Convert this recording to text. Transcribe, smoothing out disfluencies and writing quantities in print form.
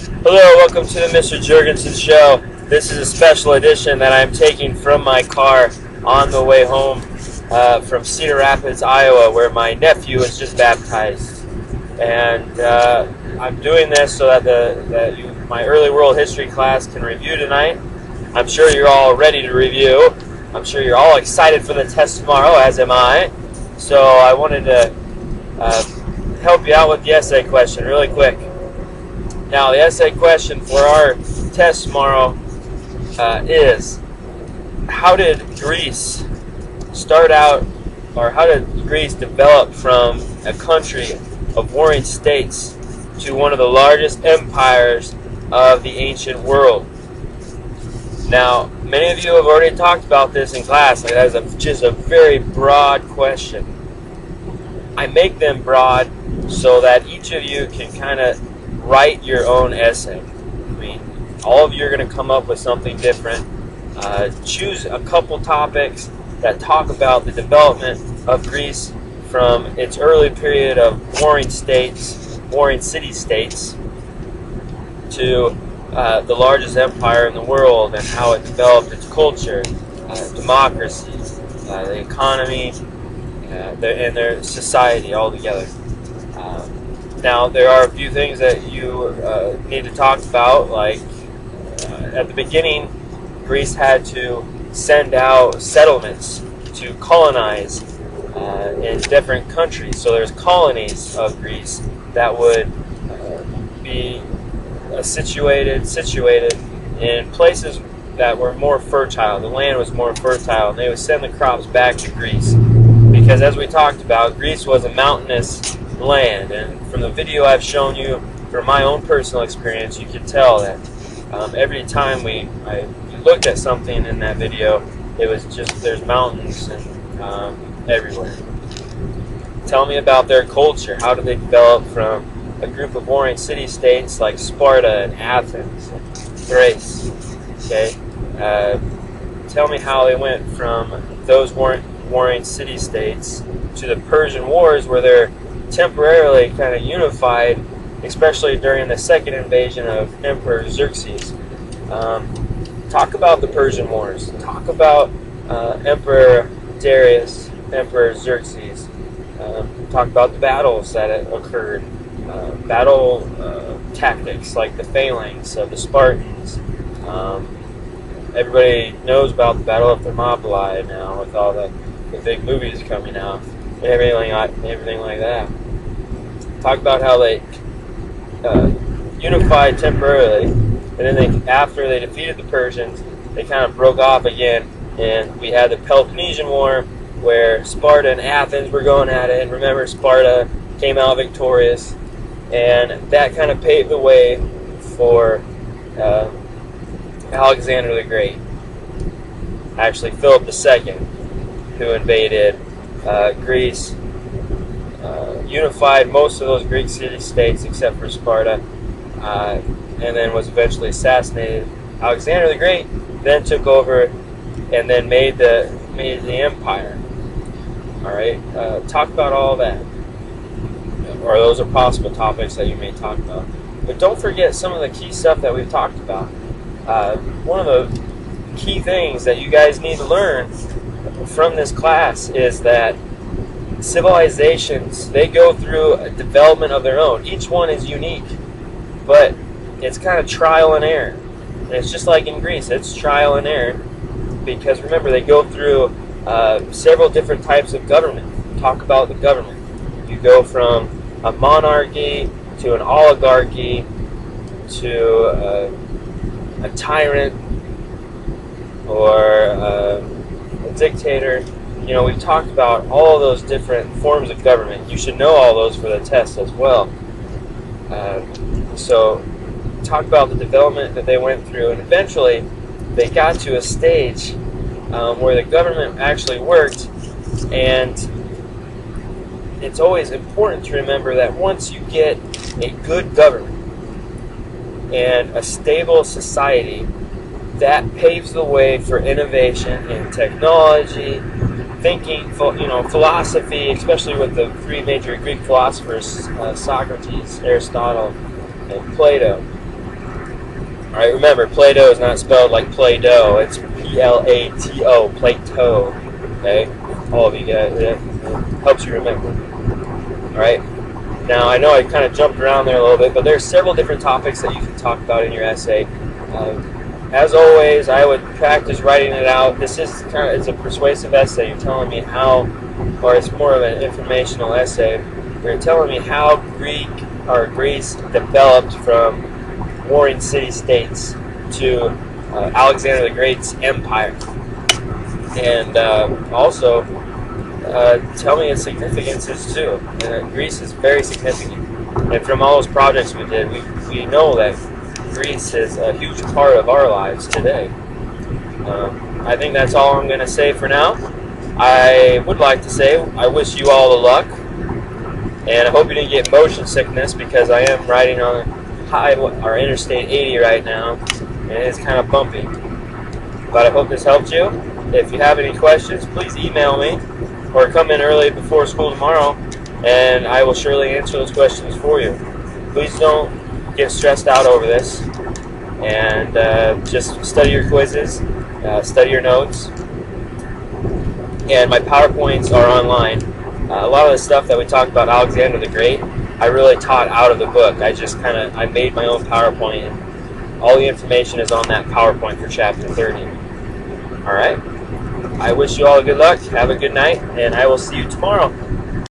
Hello, welcome to the Mr. Jurgensen Show. This is a special edition that I'm taking from my car on the way home from Cedar Rapids, Iowa, where my nephew was just baptized. And I'm doing this so that my early world history class can review tonight. I'm sure you're all ready to review. I'm sure you're all excited for the test tomorrow, as am I. So I wanted to help you out with the essay question really quick. Now, the essay question for our test tomorrow is, how did Greece start out, or how did Greece develop from a country of warring states to one of the largest empires of the ancient world? Now, many of you have already talked about this in class. Like, that is just a very broad question. I make them broad so that each of you can kind of write your own essay. I mean, all of you are going to come up with something different. Choose a couple topics that talk about the development of Greece from its early period of warring city-states, to the largest empire in the world and how it developed its culture, democracy, the economy, and their society all together. Now, there are a few things that you need to talk about, like at the beginning, Greece had to send out settlements to colonize in different countries. So there's colonies of Greece that would be situated in places that were more fertile. The land was more fertile, and they would send the crops back to Greece. Because as we talked about, Greece was a mountainous land, and from the video I've shown you, from my own personal experience, you can tell that every time I looked at something in that video, it was just, there's mountains and everywhere. Tell me about their culture. How did they develop from a group of warring city-states like Sparta and Athens and Thrace? Okay, tell me how they went from those warring city-states to the Persian Wars, where they're temporarily kind of unified, especially during the second invasion of Emperor Xerxes. Talk about the Persian Wars. Talk about Emperor Darius, Emperor Xerxes. Talk about the battles that occurred. Battle tactics like the phalanx of the Spartans. Everybody knows about the Battle of Thermopylae now, with all the big movies coming out, and everything like that. Talk about how they unified temporarily, and then after they defeated the Persians, they kind of broke off again, and we had the Peloponnesian War, where Sparta and Athens were going at it. And remember, Sparta came out victorious, and that kind of paved the way for Alexander the Great. Actually, Philip II, who invaded Greece, unified most of those Greek city-states except for Sparta, and then was eventually assassinated. Alexander the Great then took over and then made the empire. All right, talk about all that, or those are possible topics that you may talk about. But don't forget some of the key stuff that we've talked about. One of the key things that you guys need to learn from this class is that civilizations, they go through a development of their own. Each one is unique, but it's kind of trial and error. And it's just like in Greece, it's trial and error, because remember, they go through several different types of government. Talk about the government. You go from a monarchy to an oligarchy to a tyrant or a dictator. You know, we've talked about all those different forms of government. You should know all those for the test as well. So talk about the development that they went through, and eventually they got to a stage where the government actually worked. And it's always important to remember that once you get a good government and a stable society, that paves the way for innovation in technology, thinking, philosophy, especially with the three major Greek philosophers, Socrates, Aristotle, and Plato. All right, remember, Plato is not spelled like Play-Doh. It's P-L-A-T-O, Plato. Okay, all of you guys, it helps you remember. All right. Now, I know I kind of jumped around there a little bit, but there's several different topics that you can talk about in your essay. As always, I would practice writing it out. This is it's a persuasive essay. You're telling me how, or it's more of an informational essay. You're telling me how Greece developed from warring city-states to Alexander the Great's empire, and also tell me its significances too. Greece is very significant, and from all those projects we did, we know that Greece is a huge part of our lives today. I think that's all I'm going to say for now. I would like to say I wish you all the luck, and I hope you didn't get motion sickness, because I am riding on our Interstate 80 right now, and it's kind of bumpy. But I hope this helped you. If you have any questions, please email me or come in early before school tomorrow, and I will surely answer those questions for you. Please don't get stressed out over this, and just study your quizzes, study your notes, and my PowerPoints are online. A lot of the stuff that we talked about Alexander the Great, I really taught out of the book. I made my own PowerPoint, and all the information is on that PowerPoint for chapter 30. All right. I wish you all good luck. Have a good night, and I will see you tomorrow.